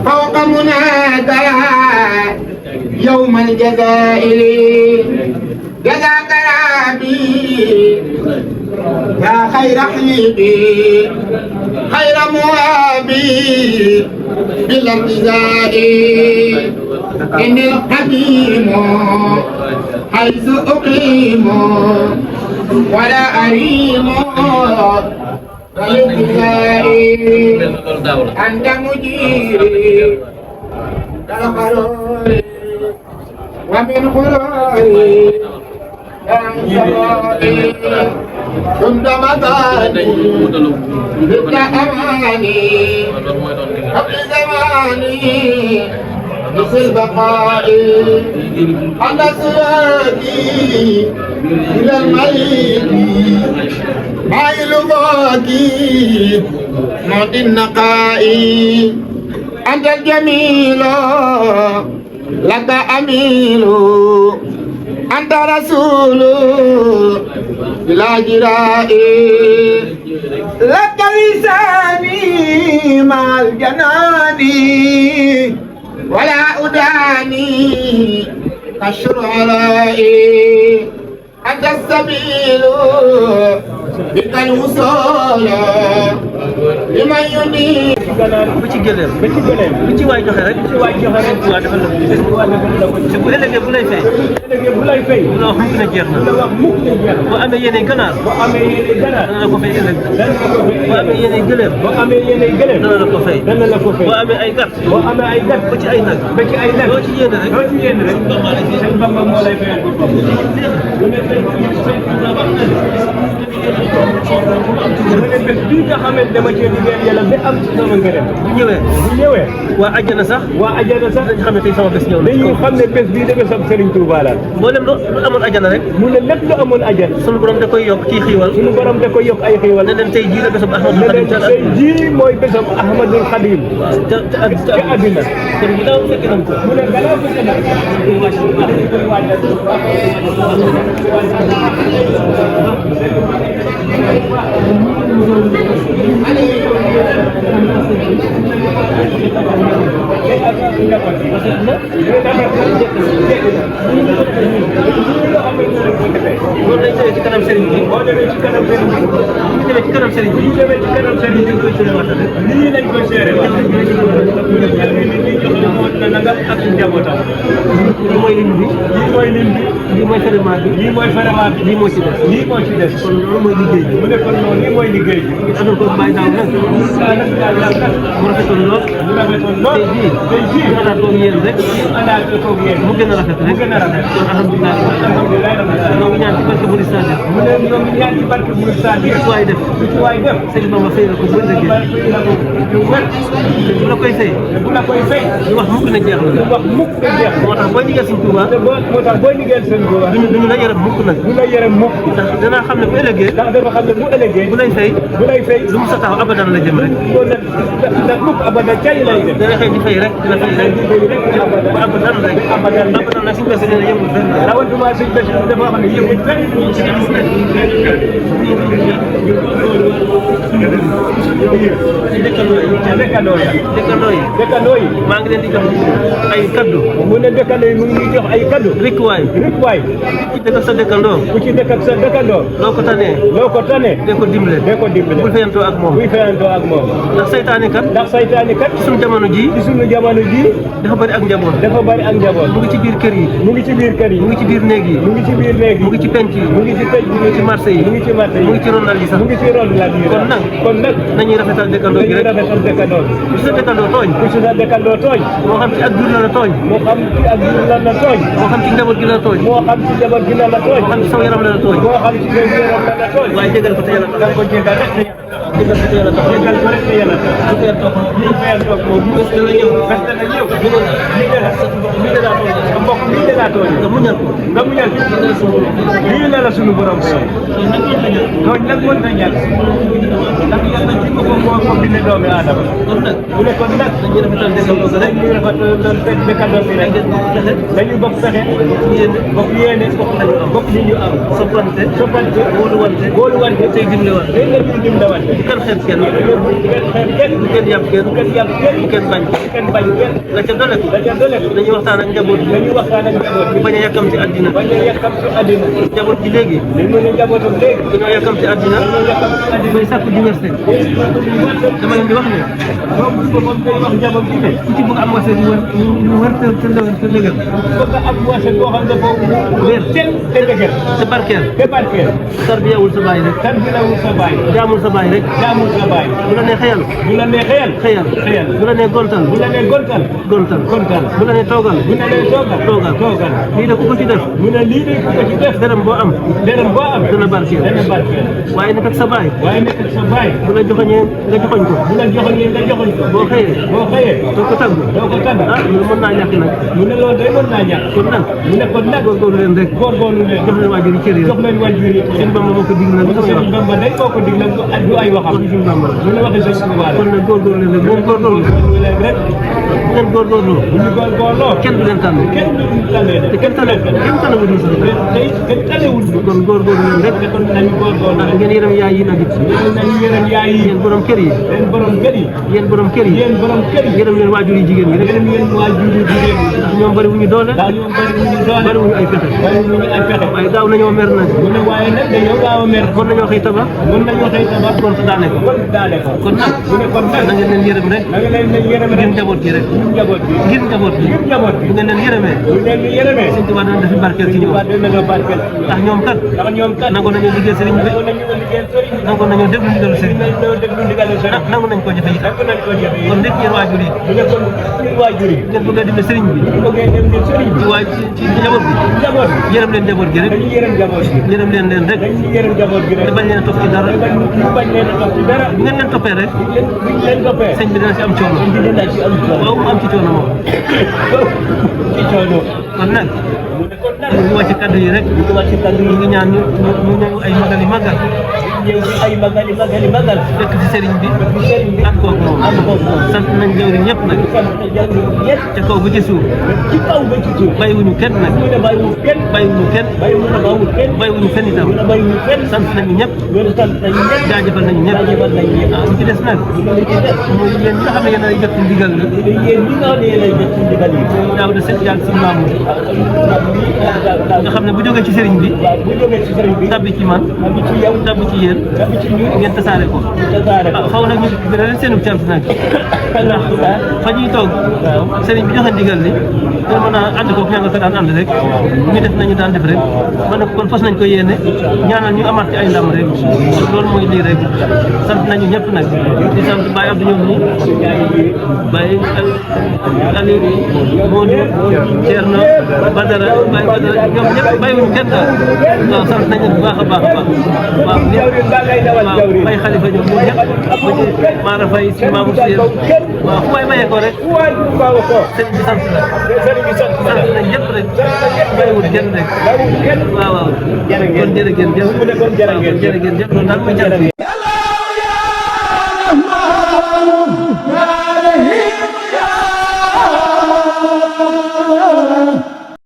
فوق منادى يوم الجزاء جزاك ربي يا خير حبيبي خير موابي بالارتزاء إني القديم حيث أقيم ولا أريم والابتداء أنت مجيري كالقرار ومن خلالي كنت مكاني كنت أماني قبل زماني مثل بقائي على صراطي إلى الملك مايل باقي معطي النقاء أنت الجميل لك أميل أنت رسول بلا جراء لك لساني مع الجنان ولا أداني كالشرعراء أنت السبيل بك الوصول لمن ينيب bu ci gëléem lu ci waay joxe rek waa defal la bu ëllëgee bu lay fay bu la wax mukk na jeex na boo amee yéene ganaar dana la ko fay ëllëg boo amee yéene gëléem dana la ko fay boo amee ay gàtt ba ci ay nag loo ci yéene rek sëñ Bamba moo lay fayal bii nga xamante dama cee liggéeyal yàlla ba am ci sama ngërëm bu ñëwee waa àjjana sax dañu xam ne tey sama bés ñëw na dañu xam ne bés bii dafa sam Serigne Touba la mboolem lu amoon àjjana rek mu ne lépp lu amoon àjjana sunu borom da koy yokk ci xiiwal ay xiiwal ne leen tey jii la bésam Ahmadul Khadim tey jii mooy bésam Ahmadul Khadim ca àddina kon ginnaaw fekk nañ ko mu ne gannaaw fekk nañ loolu lay tëjee ci kanam sëriñ bi boo demee ci kanam sëriñ bi bu demee ci kanam sëriñ bi dañ koy seere waxtaan lii lañ koy seere na nga ak njabootam lii mooy lim bi lii mooy ferement bi lii moo ci des kon loolu mooy liggéey bi mu ne kon loolu lii mooy liggéey bi àndoon ko Baye Daw nag mu rafetoon lool tey jii àndaat koog yéen rek mu gën a rafet rek kon alhamdulilah ñoo ngi ñaan ci barke Mouride Sadio mu ne ñoo ngi ñaan ci barke Mouride Sadio lu ci waay def sëñ Bamba fay na ko bu ëllëgee bu la koy fay du wax mukk na jeex na moo tax booy liggéeyal sëñ Touba duñu la yërëm mukk nag ndax danaa xam ne bu ëllëgee bu lay fay lu mu sa taxaw abadan la jëm rek ndax mukk abadan cay lay def dana xëy di fay rek ba abadan rek abadan nag suñu bés nee na yëmul fenn rawatuma suñu bés dafa xam ne yëmul fenn dëkkandoo yi maa ngi leen di jox ay kaddu mu ne dëkkandoo yi mu ngi jox ay kaddu rek waay ku ci dëkk sa dëkkandoo loo ko tane dee ko dimbale bul fayantoo ak moom ndax saytaane kat ci suñu jamono ji dafa bari ak njaboot mu ngi ci biir kër yi mu ngi ci biir néeg yi mu ngi ci penc yi mu ngi ci marché yi mu ngi ci ronal yi sax kon nag nañuy rafetal dëkkandoo gi rek ku ci sa dëkkandoo tooñ moo xam ci ak jur la tooñ moo xam ci njaboot gi la tooñ moo xam ci saw yaram la tooñ waaye jégal ko te yàlla tax ko jégal rek te yàlla tax nga muñal ko lii la sunu borom tooñ nag mën na ñàkk ndax yàlla ci boppam moo bindee doomi aadama kon nag bu ne kon nag dañuy rafetal dëkkandoo ko rek dañuy rafetal dëkkandoo bi rek dañuy bokk fexe bokk yéene bokk li ñu am soppante wóoluwante tey dimlewante bu kenn xeeb kenn bu kenn yàpp kenn bu kenn bañ la ca dole dañuy waxtaan ak njaboot bi ñu bañ a yàkkam ci àddina njaboot bi léegi dañoo yàkkam ci àddina bay sàkku diversité dama leen di wax ne ku ci bëgg am wase ñu wër te dëgër wér te barkeel tarbiyawul sa baay rek jaamul sa baay rek bu la nee xëyal bu la nee gontal bu la nee toogal lii de ku ko ci def dërëm boo am dana barkeel waaye nekk ak sa baay bu la joxoñee nga joxoñ ko boo xëyee doo ko tàggu ah loolu mën naa ñàkk nag kon nag góorgóorlu leen rek jox leen waajur yi cër yi seen Bamba moo ko dig nag du ay waxam suñu Bamba kon nag góorgóorlu leen rek ngeen góorgóorlu kenn du leen tànn te kenn tànnawul ñu sax kon góorgóorlu leen rek ndax ngeen yërëm yaay yi nag it yéen borom kër yi yërëm leen waajur yi jigéen ñi rek ndax ñoom bëri wuñu doole bëri wuñu ay pexe waaye gaaw nañoo mer nag mën nañoo xëy tabax kon su daane ko kon nag na ngeen leen yërëm rek ngeen njaboot gi rek ngir njaboot gi bu ngeen leen yërëmee Sëñ Tuubaa dana def barkeel ci ñoom ndax ñoom kat nangu nañoo liggéey sëriñ bi nangu nañoo déglu ndigalu sëriñ nangu nañ ko jëfe itam kon lépp yéen waajur yi ngeen bëgg a dimbali sëriñ bi ci njaboot bi yërëm leen njaboot gi rek yërëm leen rek te bañ leen a topp ci dara bu ngeen leen toppee rek sëñ bi dina ci am coono waaw mu am ci coono moom kon nag ñu wàcc kaddu yi rek ñu ngi ñaan ñu ñëw ay magal fekk ci sëriñ bi ak kooku moom sant nañ jawriñ ñëpp nag ca kaw ba ci suuf bàyyiwuñu kenn nag bàyyiwuñu kenn itam sant nañu ñëpp jaajëfal nañu ñëpp li ci des nag mooy yéen ñi nga xam ne yéen a jot ndigal daaw de sëñ Diagne si maamu nga xam ne bu jógee ci sëriñ bi tabbi ci man tabbi ci yéen ngeen tasaare ko xaw nag ñu leen seenu cant nag ndax fa ñuy toog sëriñ bi joxe ndigal li dina mën a ànd ko ña nga ko daan ànd rek ñu def nañu daan def rek ma ne kon fas nañ ko yéene ñaanal ñu amaat ci ay ndam rek loolu mooy lii rek sant nañu ñëpp nag di sant Baye Abdou ñoom ñi Baye Aliou Modou Thierno Badara Baye Badara ñoom ñëpp bàyyiwuñu kenn daal waaw sant nañu bu baax a baax waaw Baye Khalifa ñoom ñëpp Mara Faye si Mamour Sène waaw fu may mayee ko rek sëñ bi sant la sant nañ ñëpp rek bàyyiwul kenn rek waaw kon jërë ngeen jëf loolu daal mooy jàll